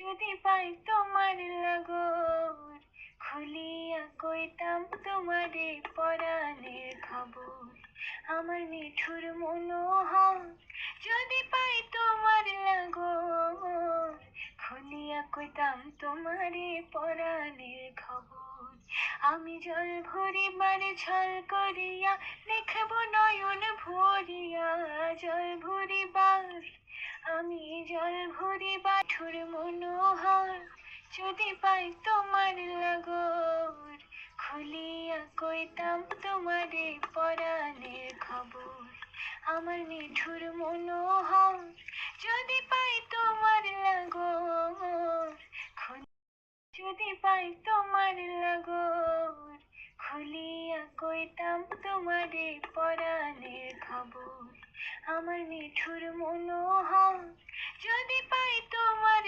যদি পাই তোমার লাগর, খুলিয়া কইতাম তোমারে পরাণের খবর। আমার নিঠুর মনোহর, যদি পাই তোমার লাগর, খুলিয়া কইতাম তোমারে পরাণের খবর। আমি জল ভরিবার ছল করিয়া দেখব নয়ন ভরিয়া, জল ভরিবার আমি জল ভরিবা ঠুর মনোহর, যদি পাই তোমার লাগর, খুলিয়া কইতাম তোমারে পরাণের খবর। আমার নিঠুর মনোহর, যদি পাই তোমার লাগর, যদি পাই তোমার লাগর, খুলিয়া কইতাম তোমারে পরাণের খবর। আমার নিঠুর মনোহর, যদি পাই তোমার